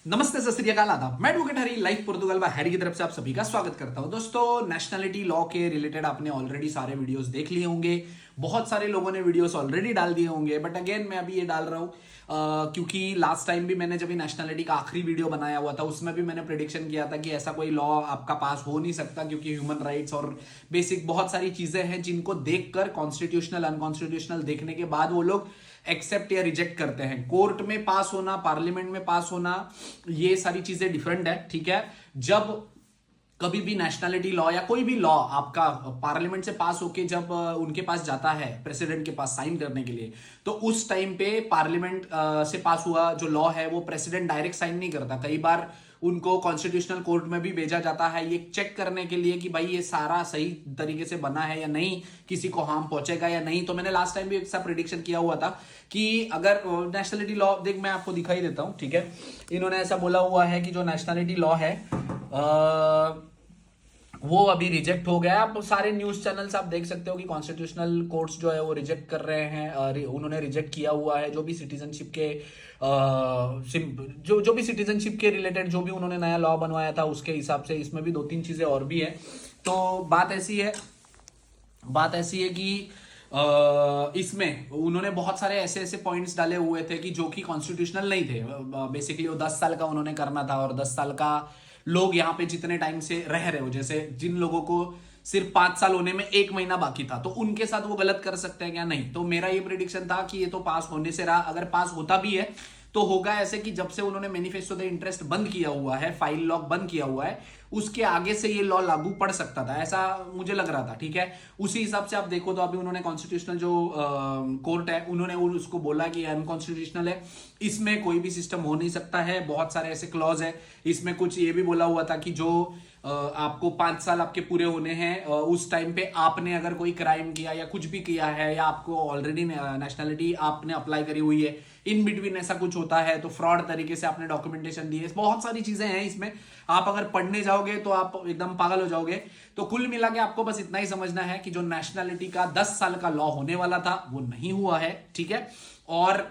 नमस्ते, सत श्री अकाल, आदाब। मैं एडवोकेट हरी, लाइफ पोर्तुगल बाय हैरी की तरफ से आप सभी का स्वागत करता हूं। दोस्तों, नेशनलिटी लॉ के रिलेटेड आपने ऑलरेडी सारे वीडियोस देख लिए होंगे। बहुत सारे लोगों ने वीडियोस ऑलरेडी डाल दिए होंगे, बट अगेन मैं अभी ये डाल रहा हूं क्योंकि लास्ट टाइम भी मैंने जब नेशनलिटी का आखिरी वीडियो बनाया हुआ था उसमें भी मैंने प्रेडिक्शन किया था कि ऐसा कोई लॉ आपका पास हो नहीं सकता, क्योंकि ह्यूमन राइट्स और बेसिक बहुत सारी चीजें हैं जिनको देखकर कॉन्स्टिट्यूशनल अनकॉन्स्टिट्यूशनल देखने के बाद वो लोग एक्सेप्ट या रिजेक्ट करते हैं। कोर्ट में पास होना, पार्लियामेंट में पास होना, ये सारी चीजें डिफरेंट है। ठीक है, जब कभी भी नेशनलिटी लॉ या कोई भी लॉ आपका पार्लियामेंट से पास होके जब उनके पास जाता है प्रेसिडेंट के पास साइन करने के लिए, तो उस टाइम पे पार्लियामेंट से पास हुआ जो लॉ है वो प्रेसिडेंट डायरेक्ट साइन नहीं करता। कई बार उनको कॉन्स्टिट्यूशनल कोर्ट में भी भेजा जाता है ये चेक करने के लिए कि भाई ये सारा सही तरीके से बना है या नहीं, किसी को हार्म पहुंचेगा या नहीं। तो मैंने लास्ट टाइम भी एक सा प्रेडिक्शन किया हुआ था कि अगर नेशनलिटी लॉ, देख मैं आपको दिखाई देता हूं, ठीक है। इन्होंने ऐसा बोला हुआ है कि जो नेशनलिटी लॉ है वो अभी रिजेक्ट हो गया। आप सारे न्यूज चैनल्स आप देख सकते हो कि कॉन्स्टिट्यूशनल कोर्ट्स जो है वो रिजेक्ट कर रहे हैं। उन्होंने रिजेक्ट किया हुआ है जो भी सिटीजनशिप के जो भी सिटीजनशिप के रिलेटेड जो भी उन्होंने नया लॉ बनवाया था उसके हिसाब से इसमें भी दो तीन चीजें और भी है। तो बात ऐसी है कि इसमें उन्होंने बहुत सारे ऐसे ऐसे पॉइंट्स डाले हुए थे कि जो कि कॉन्स्टिट्यूशनल नहीं थे। बेसिकली वो 10 साल का उन्होंने करना था, और 10 साल का लोग यहाँ पे जितने टाइम से रह रहे हो, जैसे जिन लोगों को सिर्फ 5 साल होने में 1 महीना बाकी था, तो उनके साथ वो गलत कर सकते हैं क्या? नहीं। तो मेरा ये प्रेडिक्शन था कि ये तो पास होने से रहा, अगर पास होता भी है तो होगा ऐसे कि जब से उन्होंने मैनिफेस्टो द इंटरेस्ट बंद किया हुआ है, फाइल लॉक बंद किया हुआ है, उसके आगे से ये लॉ लागू पड़ सकता था, ऐसा मुझे लग रहा था। ठीक है, उसी हिसाब से आप देखो तो अभी उन्होंने कॉन्स्टिट्यूशनल जो कोर्ट है उन्होंने उसको बोला कि अनकॉन्स्टिट्यूशनल है, इसमें कोई भी सिस्टम हो नहीं सकता है। बहुत सारे ऐसे क्लॉज है इसमें। कुछ ये भी बोला हुआ था कि जो आपको 5 साल आपके पूरे होने हैं, उस टाइम पे आपने अगर कोई क्राइम किया या कुछ भी किया है, या आपको ऑलरेडी नेशनलिटी आपने अप्लाई करी हुई है, इन बिटवीन ऐसा कुछ होता है तो फ्रॉड तरीके से आपने डॉक्यूमेंटेशन दी है, बहुत सारी चीजें हैं इसमें। आप अगर पढ़ने जाओगे तो आप एकदम पागल हो जाओगे। तो कुल मिला के आपको बस इतना ही समझना है कि जो नेशनलिटी का 10 साल का लॉ होने वाला था वो नहीं हुआ है। ठीक है, और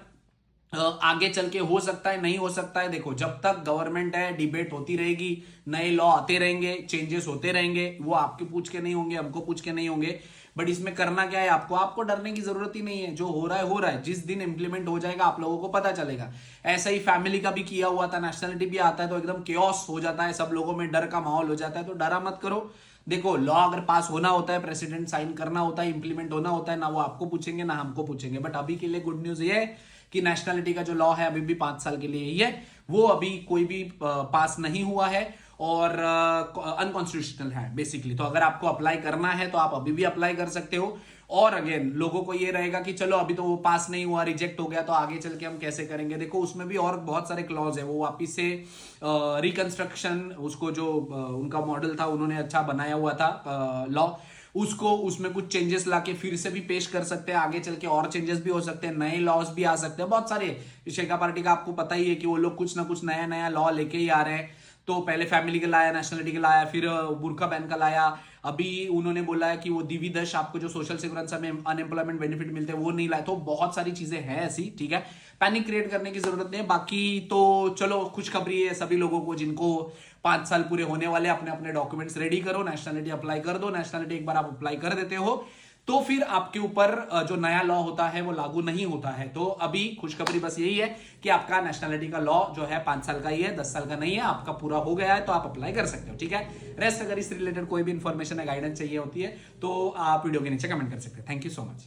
आगे चल के हो सकता है, नहीं हो सकता है। देखो, जब तक गवर्नमेंट है डिबेट होती रहेगी, नए लॉ आते रहेंगे, चेंजेस होते रहेंगे, वो आपके पूछ के नहीं होंगे, हमको पूछ के नहीं होंगे। बट इसमें करना क्या है, आपको डरने की जरूरत ही नहीं है। जो हो रहा है, जिस दिन इंप्लीमेंट हो जाएगा आप लोगों को पता चलेगा। ऐसा ही फैमिली का भी किया हुआ था, नेशनलिटी भी आता है तो एकदम केओस हो जाता है, सब लोगों में डर का माहौल हो जाता है। तो डरा मत करो। देखो, लॉ अगर पास होना होता है, प्रेसिडेंट साइन करना होता है, इंप्लीमेंट होना होता है, ना वो आपको पूछेंगे ना हमको पूछेंगे। बट अभी के लिए गुड न्यूज ये है कि नेशनलिटी का जो लॉ है अभी भी 5 साल के लिए ही है, वो अभी कोई भी पास नहीं हुआ है और अनकॉन्स्टिट्यूशनल है बेसिकली। तो अगर आपको अप्लाई करना है तो आप अभी भी अप्लाई कर सकते हो। और अगेन लोगों को ये रहेगा कि चलो अभी तो वो पास नहीं हुआ, रिजेक्ट हो गया, तो आगे चल के हम कैसे करेंगे। देखो, उसमें भी और बहुत सारे क्लॉज है, वो वापिस से रिकंस्ट्रक्शन, उसको जो उनका मॉडल था उन्होंने अच्छा बनाया हुआ था लॉ, उसको उसमें कुछ चेंजेस लाके फिर से भी पेश कर सकते हैं। आगे चल के और चेंजेस भी हो सकते हैं, नए लॉज भी आ सकते हैं। बहुत सारे शेखा पार्टी का आपको पता ही है कि वो लोग कुछ ना कुछ नया नया लॉ लेके ही आ रहे हैं। तो पहले फैमिली का लाया, नेशनलिटी का लाया, फिर बुर्का बैन का लाया। अभी उन्होंने बोला है कि वो दिविदश, आपको जो सोशल सिक्योरेंस में अनएम्प्लॉयमेंट बेनिफिट मिलते हैं वो नहीं लाए। तो बहुत सारी चीजें हैं ऐसी। ठीक है, पैनिक क्रिएट करने की जरूरत नहीं है। बाकी तो चलो, खुशखबरी है सभी लोगों को जिनको 5 साल पूरे होने वाले, अपने अपने डॉक्यूमेंट्स रेडी करो, नेशनलिटी अप्लाई कर दो। नेशनलिटी एक बार आप अप्लाई कर देते हो तो फिर आपके ऊपर जो नया लॉ होता है वो लागू नहीं होता है। तो अभी खुशखबरी बस यही है कि आपका नेशनलिटी का लॉ जो है 5 साल का ही है, 10 साल का नहीं है, आपका पूरा हो गया है, तो आप अप्लाई कर सकते हो। ठीक है, रेस्ट अगर इस रिलेटेड कोई भी इंफॉर्मेशन या गाइडेंस चाहिए होती है तो आप वीडियो के नीचे कमेंट कर सकते हैं। Thank you so much.